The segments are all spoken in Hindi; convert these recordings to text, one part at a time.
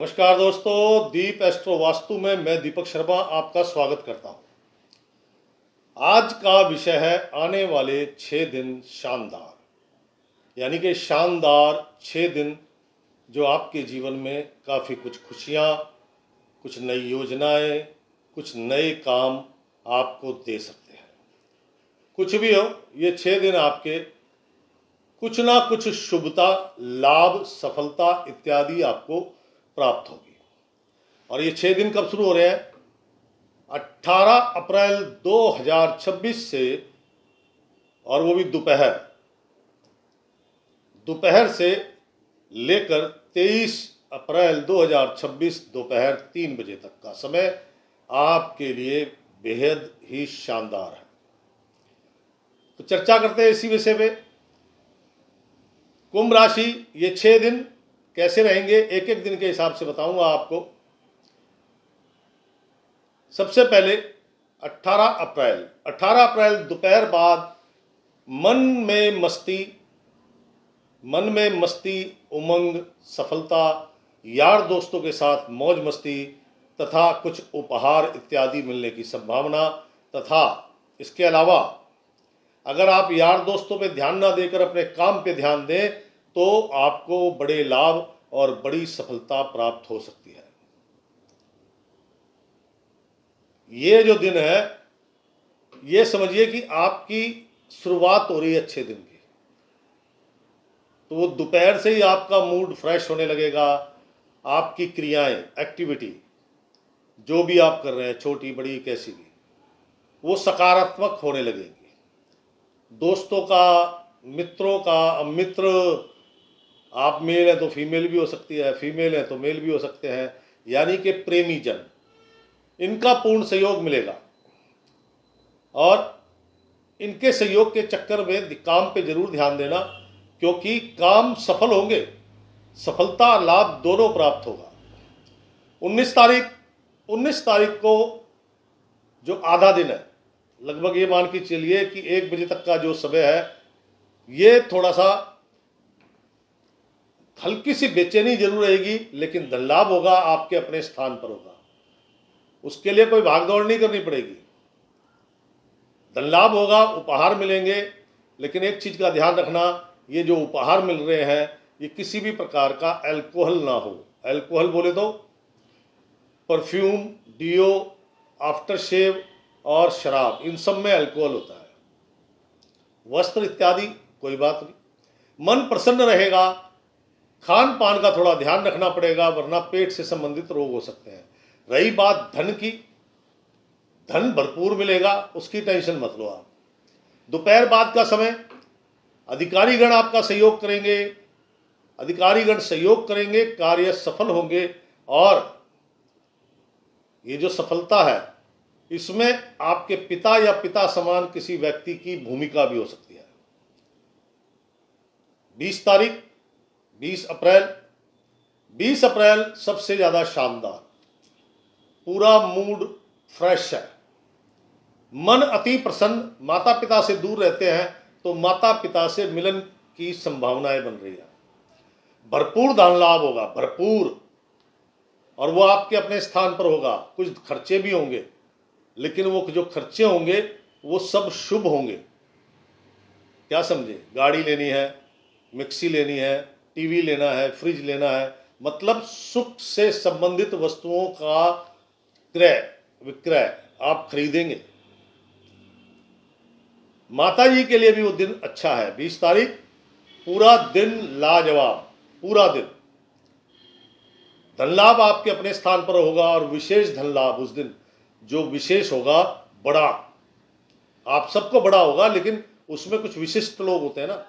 नमस्कार दोस्तों, दीप एस्ट्रो वास्तु में मैं दीपक शर्मा आपका स्वागत करता हूं। आज का विषय है आने वाले 6 दिन शानदार, यानी कि शानदार 6 दिन जो आपके जीवन में काफ़ी कुछ खुशियां, कुछ नई योजनाएं, कुछ नए काम आपको दे सकते हैं। कुछ भी हो, ये 6 दिन आपके कुछ ना कुछ शुभता, लाभ, सफलता इत्यादि आपको प्राप्त होगी। और ये 6 दिन कब शुरू हो रहे हैं? 18 अप्रैल 2026 से, और वो भी दोपहर से लेकर 23 अप्रैल 2026 दोपहर 3 बजे तक का समय आपके लिए बेहद ही शानदार है। तो चर्चा करते हैं इसी विषय पे। कुंभ राशि, ये 6 दिन कैसे रहेंगे, एक एक दिन के हिसाब से बताऊंगा आपको। सबसे पहले 18 अप्रैल दोपहर बाद मन में मस्ती, उमंग, सफलता, यार दोस्तों के साथ मौज मस्ती तथा कुछ उपहार इत्यादि मिलने की संभावना। तथा इसके अलावा अगर आप यार दोस्तों पे ध्यान ना देकर अपने काम पे ध्यान दें तो आपको बड़े लाभ और बड़ी सफलता प्राप्त हो सकती है। ये जो दिन है, ये समझिए कि आपकी शुरुआत हो रही है अच्छे दिन की। तो वो दोपहर से ही आपका मूड फ्रेश होने लगेगा। आपकी क्रियाएं, एक्टिविटी जो भी आप कर रहे हैं, छोटी बड़ी कैसी भी, वो सकारात्मक होने लगेगी। दोस्तों का, मित्रों का, अब मित्र आप मेल हैं तो फीमेल भी हो सकती है, फीमेल है तो मेल भी हो सकते हैं, यानी कि प्रेमी जन, इनका पूर्ण सहयोग मिलेगा। और इनके सहयोग के चक्कर में काम पे जरूर ध्यान देना, क्योंकि काम सफल होंगे, सफलता लाभ दोनों प्राप्त होगा। 19 तारीख को जो आधा दिन है, लगभग ये मान के चलिए कि 1 बजे तक का जो समय है, ये थोड़ा सा हल्की सी बेचैनी जरूर रहेगी, लेकिन धन लाभ होगा, आपके अपने स्थान पर होगा। उसके लिए कोई भागदौड़ नहीं करनी पड़ेगी। धन लाभ होगा, उपहार मिलेंगे, लेकिन एक चीज का ध्यान रखना, ये जो उपहार मिल रहे हैं ये किसी भी प्रकार का अल्कोहल ना हो। अल्कोहल बोले तो परफ्यूम, डियो, आफ्टर शेव और शराब, इन सब में अल्कोहल होता है। वस्त्र इत्यादि कोई बात नहीं। मन प्रसन्न रहेगा। खान पान का थोड़ा ध्यान रखना पड़ेगा, वरना पेट से संबंधित रोग हो सकते हैं। रही बात धन की, धन भरपूर मिलेगा, उसकी टेंशन मत लो आप। दोपहर बाद का समय अधिकारीगण आपका सहयोग करेंगे, कार्य सफल होंगे। और ये जो सफलता है, इसमें आपके पिता या पिता समान किसी व्यक्ति की भूमिका भी हो सकती है। 20 अप्रैल सबसे ज्यादा शानदार, पूरा मूड फ्रेश है, मन अति प्रसन्न। माता पिता से दूर रहते हैं तो माता पिता से मिलन की संभावनाएं बन रही है। भरपूर धन लाभ होगा, भरपूर, और वो आपके अपने स्थान पर होगा। कुछ खर्चे भी होंगे, लेकिन वो जो खर्चे होंगे वो सब शुभ होंगे। क्या समझे? गाड़ी लेनी है, मिक्सी लेनी है, टीवी लेना है, फ्रिज लेना है, मतलब सुख से संबंधित वस्तुओं का क्रय विक्रय आप खरीदेंगे। माता जी के लिए भी वो दिन अच्छा है। 20 तारीख पूरा दिन लाजवाब, पूरा दिन धन लाभ आपके अपने स्थान पर होगा। और विशेष धन लाभ उस दिन जो विशेष होगा, बड़ा, आप सबको बड़ा होगा, लेकिन उसमें कुछ विशिष्ट लोग होते हैं ना,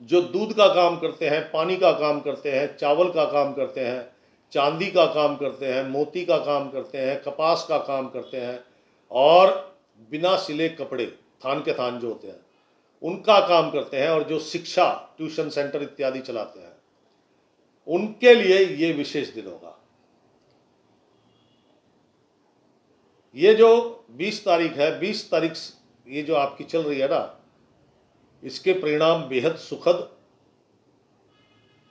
जो दूध का काम करते हैं, पानी का काम करते हैं, चावल का काम करते हैं, चांदी का काम करते हैं, मोती का काम करते हैं, कपास का काम करते हैं, और बिना सिले कपड़े, थान के थान जो होते हैं, उनका काम करते हैं, और जो शिक्षा, ट्यूशन सेंटर इत्यादि चलाते हैं, उनके लिए ये विशेष दिन होगा। ये जो 20 तारीख है, 20 तारीख ये जो आपकी चल रही है ना, इसके परिणाम बेहद सुखद,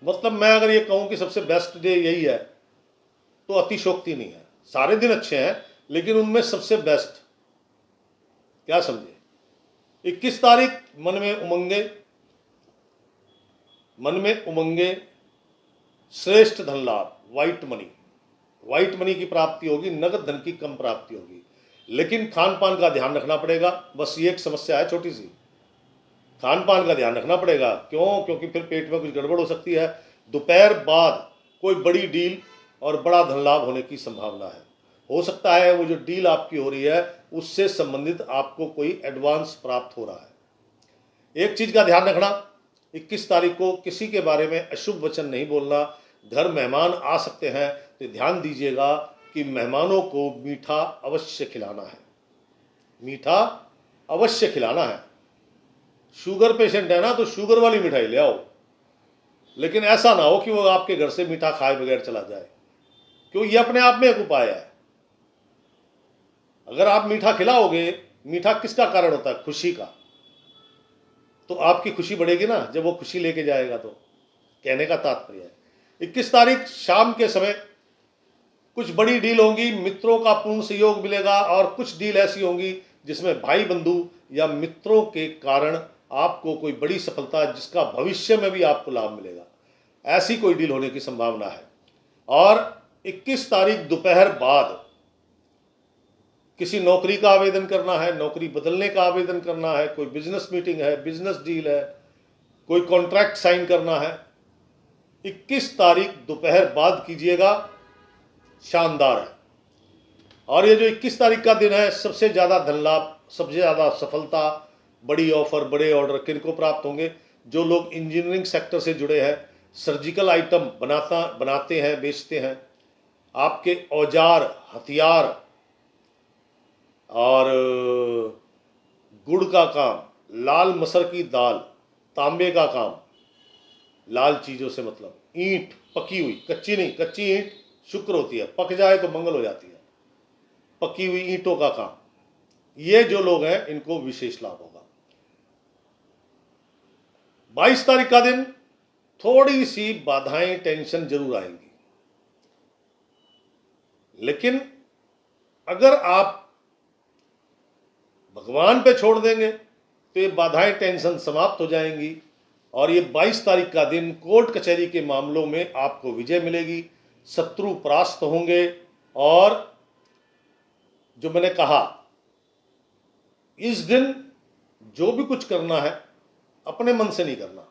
मतलब मैं अगर ये कहूं कि सबसे बेस्ट डे यही है तो अतिशोक्ति नहीं है। सारे दिन अच्छे हैं, लेकिन उनमें सबसे बेस्ट क्या समझे, 21 तारीख मन में उमंगे, श्रेष्ठ धन लाभ, व्हाइट मनी की प्राप्ति होगी, नगद धन की कम प्राप्ति होगी, लेकिन खान पान का ध्यान रखना पड़ेगा। बस ये एक समस्या है छोटी सी, खान पान का ध्यान रखना पड़ेगा। क्यों? क्योंकि फिर पेट में कुछ गड़बड़ हो सकती है। दोपहर बाद कोई बड़ी डील और बड़ा धन लाभ होने की संभावना है। हो सकता है वो जो डील आपकी हो रही है उससे संबंधित आपको कोई एडवांस प्राप्त हो रहा है। एक चीज का ध्यान रखना, 21 तारीख को किसी के बारे में अशुभ वचन नहीं बोलना। घर मेहमान आ सकते हैं तो ध्यान दीजिएगा कि मेहमानों को मीठा अवश्य खिलाना है, मीठा अवश्य खिलाना है। शुगर पेशेंट है ना, तो शुगर वाली मिठाई ले आओ, लेकिन ऐसा ना हो कि वो आपके घर से मीठा खाए बगैर चला जाए, क्यों? ये अपने आप में एक उपाय है। अगर आप मीठा खिलाओगे, मीठा किसका कारण होता है? खुशी का। तो आपकी खुशी बढ़ेगी ना जब वो खुशी लेके जाएगा। तो कहने का तात्पर्य है 21 तारीख शाम के समय कुछ बड़ी डील होंगी, मित्रों का पूर्ण सहयोग मिलेगा, और कुछ डील ऐसी होंगी जिसमें भाई बंधु या मित्रों के कारण आपको कोई बड़ी सफलता, जिसका भविष्य में भी आपको लाभ मिलेगा, ऐसी कोई डील होने की संभावना है। और 21 तारीख दोपहर बाद किसी नौकरी का आवेदन करना है, नौकरी बदलने का आवेदन करना है, कोई बिजनेस मीटिंग है, बिजनेस डील है, कोई कॉन्ट्रैक्ट साइन करना है, 21 तारीख दोपहर बाद कीजिएगा, शानदार है। और ये जो 21 तारीख का दिन है, सबसे ज़्यादा धन लाभ, सबसे ज़्यादा सफलता, बड़ी ऑफर, बड़े ऑर्डर किनको प्राप्त होंगे? जो लोग इंजीनियरिंग सेक्टर से जुड़े हैं, सर्जिकल आइटम बनाते हैं, बेचते हैं, आपके औजार, हथियार और गुड़ का काम, लाल मसर की दाल, तांबे का काम, लाल चीज़ों से मतलब ईंट पकी हुई, कच्ची नहीं, कच्ची ईंट शुक्र होती है, पक जाए तो मंगल हो जाती है, पकी हुई ईंटों का काम, ये जो लोग हैं इनको विशेष लाभ होगा। 22 तारीख का दिन थोड़ी सी बाधाएं, टेंशन जरूर आएंगी, लेकिन अगर आप भगवान पे छोड़ देंगे तो ये बाधाएं, टेंशन समाप्त हो जाएंगी। और ये 22 तारीख का दिन कोर्ट कचहरी के मामलों में आपको विजय मिलेगी, शत्रु परास्त होंगे। और जो मैंने कहा, इस दिन जो भी कुछ करना है अपने मन से नहीं करना,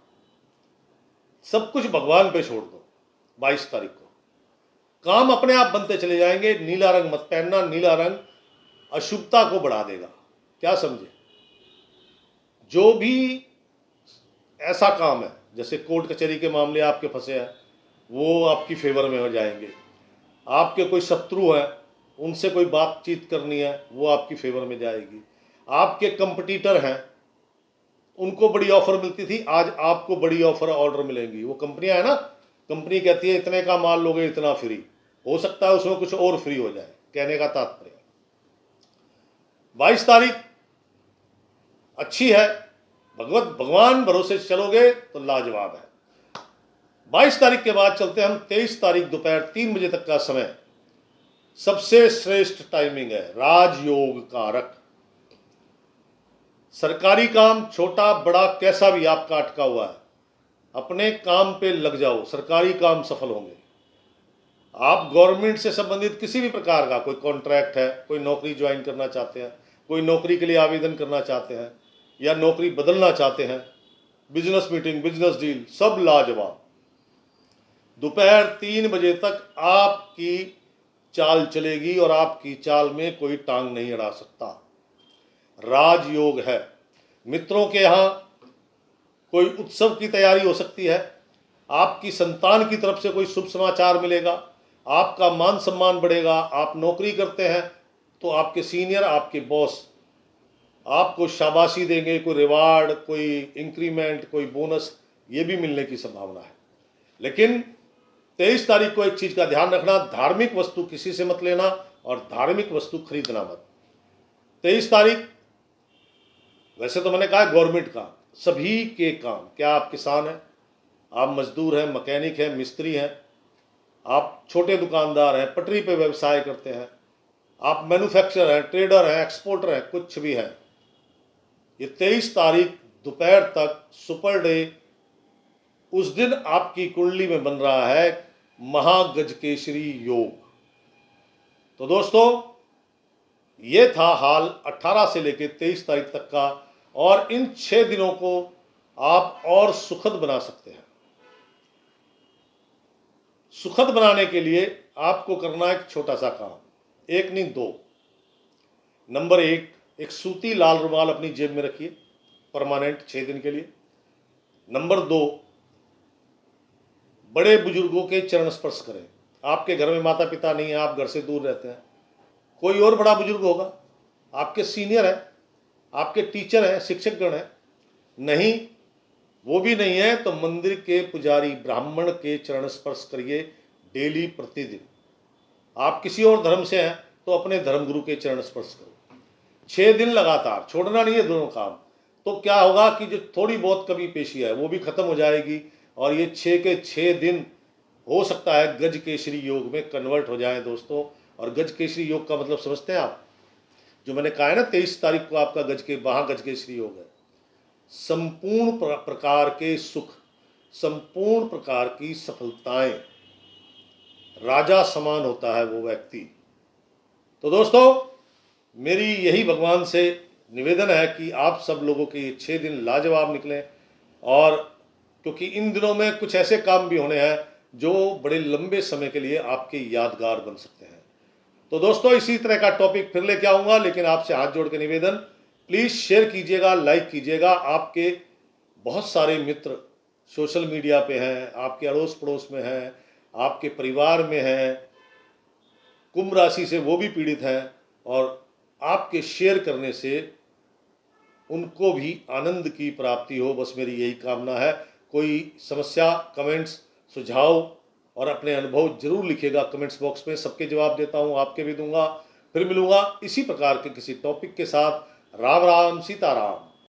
सब कुछ भगवान पे छोड़ दो। 22 तारीख को काम अपने आप बनते चले जाएंगे। नीला रंग मत पहनना, नीला रंग अशुभता को बढ़ा देगा, क्या समझे? जो भी ऐसा काम है, जैसे कोर्ट कचहरी के मामले आपके फंसे हैं, वो आपकी फेवर में हो जाएंगे। आपके कोई शत्रु हैं, उनसे कोई बातचीत करनी है, वो आपकी फेवर में जाएगी। आपके कंपटीटर हैं, उनको बड़ी ऑफर मिलती थी, आज आपको बड़ी ऑफर ऑर्डर मिलेंगी। वो कंपनियां है ना, कंपनी कहती है इतने का माल लोगे इतना फ्री, हो सकता है उसमें कुछ और फ्री हो जाए, कहने का तात्पर्य। 22 तारीख अच्छी है, भगवान भरोसे चलोगे तो लाजवाब है। 22 तारीख के बाद चलते हैं हम 23 तारीख दोपहर 3 बजे तक का समय सबसे श्रेष्ठ टाइमिंग है, राजयोग कारक। सरकारी काम छोटा बड़ा कैसा भी आपका अटका हुआ है, अपने काम पे लग जाओ, सरकारी काम सफल होंगे। आप गवर्नमेंट से संबंधित किसी भी प्रकार का कोई कॉन्ट्रैक्ट है, कोई नौकरी ज्वाइन करना चाहते हैं, कोई नौकरी के लिए आवेदन करना चाहते हैं या नौकरी बदलना चाहते हैं, बिजनेस मीटिंग, बिजनेस डील, सब लाजवाब। दोपहर 3 बजे तक आपकी चाल चलेगी और आपकी चाल में कोई टांग नहीं अड़ा सकता। राजयोग है। मित्रों के यहाँ कोई उत्सव की तैयारी हो सकती है, आपकी संतान की तरफ से कोई शुभ समाचार मिलेगा, आपका मान सम्मान बढ़ेगा। आप नौकरी करते हैं तो आपके सीनियर, आपके बॉस आपको शाबाशी देंगे, कोई रिवार्ड, कोई इंक्रीमेंट, कोई बोनस, ये भी मिलने की संभावना है। लेकिन 23 तारीख को एक चीज का ध्यान रखना, धार्मिक वस्तु किसी से मत लेना और धार्मिक वस्तु खरीदना मत। 23 तारीख वैसे तो मैंने कहा गवर्नमेंट का, सभी के काम, क्या आप किसान हैं, आप मजदूर हैं, मैकेनिक हैं, मिस्त्री हैं, आप छोटे दुकानदार हैं, पटरी पे व्यवसाय करते हैं, आप मैन्युफैक्चरर हैं, ट्रेडर हैं, एक्सपोर्टर हैं, कुछ भी हैं, ये 23 तारीख दोपहर तक सुपर डे, उस दिन आपकी कुंडली में बन रहा है महागजकेसरी योग। तो दोस्तों, ये था हाल 18 से लेकर 23 तारीख तक का, और इन 6 दिनों को आप और सुखद बना सकते हैं। सुखद बनाने के लिए आपको करना है एक छोटा सा काम, एक नहीं दो। नंबर 1, एक सूती लाल रुमाल अपनी जेब में रखिए परमानेंट 6 दिन के लिए। नंबर 2, बड़े बुजुर्गों के चरण स्पर्श करें। आपके घर में माता पिता नहीं है, आप घर से दूर रहते हैं, कोई और बड़ा बुजुर्ग होगा, आपके सीनियर है, आपके टीचर हैं, शिक्षकगण हैं, नहीं वो भी नहीं है तो मंदिर के पुजारी ब्राह्मण के चरण स्पर्श करिए डेली, प्रतिदिन। आप किसी और धर्म से हैं तो अपने धर्मगुरु के चरण स्पर्श करो 6 दिन लगातार, छोड़ना नहीं है दोनों काम। तो क्या होगा कि जो थोड़ी बहुत कमी पेशी है वो भी खत्म हो जाएगी, और ये 6 के 6 दिन हो सकता है गजकेसरी योग में कन्वर्ट हो जाए दोस्तों। और गजकेसरी योग का मतलब समझते हैं आप, जो मैंने कहा है ना 23 तारीख को आपका गजकेसरी योग है। संपूर्ण प्रकार के सुख, संपूर्ण प्रकार की सफलताएं, राजा समान होता है वो व्यक्ति। तो दोस्तों, मेरी यही भगवान से निवेदन है कि आप सब लोगों के ये 6 दिन लाजवाब निकलें, और क्योंकि इन दिनों में कुछ ऐसे काम भी होने हैं जो बड़े लंबे समय के लिए आपके यादगार बन सकते हैं। तो दोस्तों, इसी तरह का टॉपिक फिर लेके आऊँगा, लेकिन आपसे हाथ जोड़ के निवेदन, प्लीज़ शेयर कीजिएगा, लाइक कीजिएगा। आपके बहुत सारे मित्र सोशल मीडिया पे हैं, आपके अड़ोस पड़ोस में हैं, आपके परिवार में हैं, कुंभ राशि से वो भी पीड़ित हैं, और आपके शेयर करने से उनको भी आनंद की प्राप्ति हो, बस मेरी यही कामना है। कोई समस्या, कमेंट्स, सुझाव और अपने अनुभव जरूर लिखिएगा कमेंट्स बॉक्स में, सबके जवाब देता हूँ, आपके भी दूंगा। फिर मिलूंगा इसी प्रकार के किसी टॉपिक के साथ। राम राम, सीताराम।